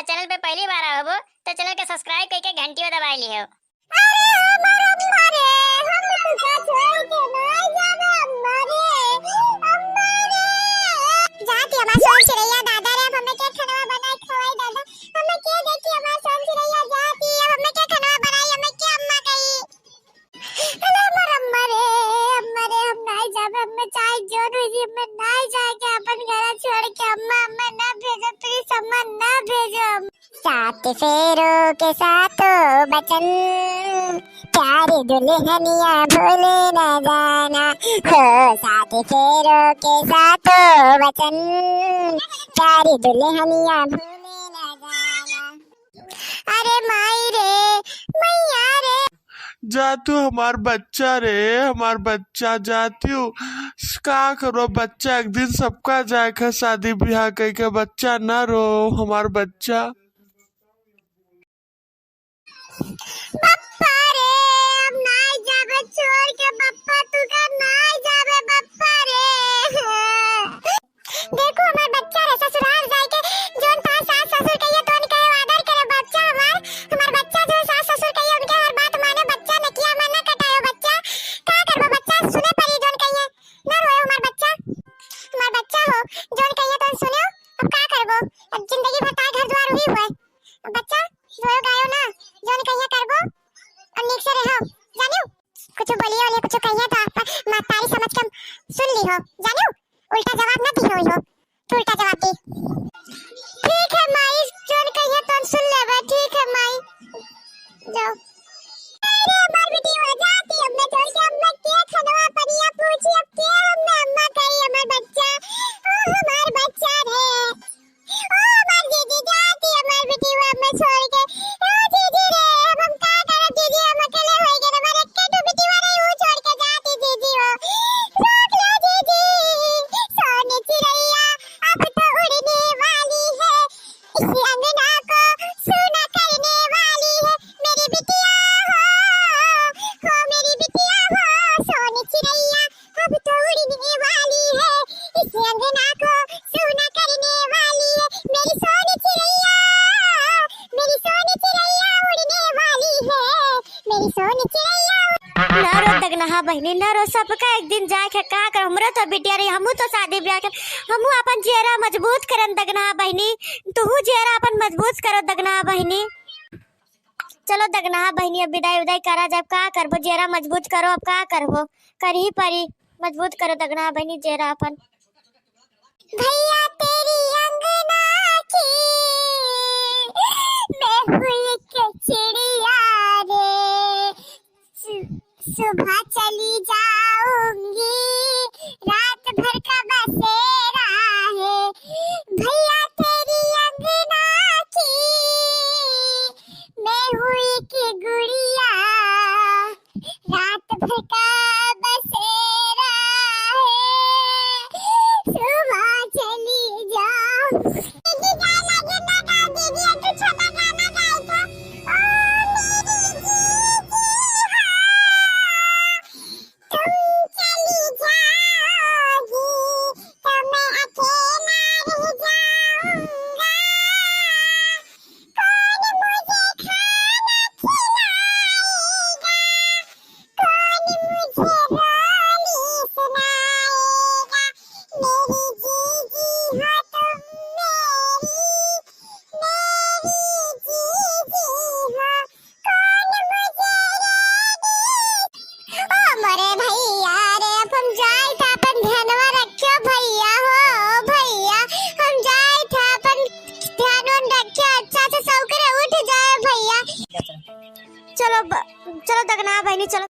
Channel पे पहली बार आए हो तो चैनल के सब्सक्राइब करके घंटी को दबा ली हो। सात फेरों के सातों बचन, प्यारी दुल्हनिया भूले न जाना हो। सात फेरों के सातों बचन, प्यारी दुल्हनिया भूले न जाना। अरे माई रे मैया रे, जातू हमार बच्चा रे, हमार बच्चा जातू का करो। बच्चा एक दिन सबका जाए शादी ब्याह कह के, बच्चा ना रो हमार बच्चा। बप्पा रे अब नाई जाबे छोड़ के, बप्पा तू का नाई जाबे बप्पा रे। देखो हमार बच्चा रे ससुराल जाए के जोन पास सास ससुर कहिए तो उनके आदर करे। बच्चा हमार बच्चा जो सास ससुर कहिए उनके हर बात माने। बच्चा ने किया मना कटायो। बच्चा का करबो, बच्चा सुने परी जोन कहिए ना रोए। हमार बच्चा हो जोन कहिए तो सुनो। अब का करबो, अब जिंदगी भर तार घर द्वार हुई हुए। बच्चा रोयो गायो ना, जोन कहिए करबो और नीक से रहो। जानियो कुछ बोलियो ने कुछ कहिए तो आप मातारी समझ के सुन ली हो। जानियो उल्टा जवाब ना दी हो, तो उल्टा जवाब दी। ठीक है माई, जोन कहिए तो सुन लेबे। ठीक है माई, जाओ। अरे हमार बेटी हो जाती अब मैं छोड़ के। अब मैं के खनवा परिया पूछी अब के हमने अम्मा कही हमार बच्चा। ओ हमार बच्चा रे, ओ हमार दीदी जाती हमार बेटी हो अब मैं छोड़ के। ओ दीदी रे अब हम का करे दीदी, हम अकेले हो गए। हमारे केटू बेटी वाले वो छोड़ के जाती दीदी हो। रोक लो दीदी, सोने चिड़ैया अब तो उड़ने वाली है, इस अंगना को सूना करने वाली है। मेरी बिटिया हो मेरी बिटिया हो, सोने चिड़ैया अब तो उड़ने वाली है, इस अंगना को सूना करने वाली है। मेरी सोने चिड़ैया, मेरी सोने चिड़ैया उड़ने वाली है, मेरी सोने चिड़ैया। ना रो दगनहा बहनी ना रो, सबका एक दिन जाए के का कर। हमरो तो बिटिया रे, हमहू तो शादी ब्याह कर, हमहू अपन चेहरा मजबूत करन दगनहा बहनी। तू चेहरा अपन मजबूत करो दगनहा बहनी। चलो दगनहा बहनी अब विदाई उदाई करा जब का करबो, चेहरा मजबूत करो। अब का करबो, कर ही परी। मजबूत करो दगनहा बहनी चेहरा अपन। भैया तेरी अंगना की मैं हुई के चिड़िया रे, सुबह चली जाऊंगी, रात भर का बसेरा है। भैया तेरी अंगना की मैं हुई की गुड़िया, रात भर का बसेरा है, सुबह चली जाओ। दीदी गाना लगे ना गा दीदी, तू छोटा गाना गाए तो। ओ मेरी दीदी हाँ, तुम चली जाओगी तो मैं अकेला रह जाऊंगा। कौन मुझे खाना खिलाएगा, कौन मुझे रोनी सुनाएगा। मेरी जीजी हो तुम मेरी, मेरी जीजी हो, कौन मुझे रोनी। ओ मोरे भैया रे अब हम जाए था, अपन ध्यानवा रखियो भैया हो। भैया हम जाए था, अपन ध्यान रखियो अच्छा से सौकरे उठ जाए भैया। चलो दगनहा बहनी चलो।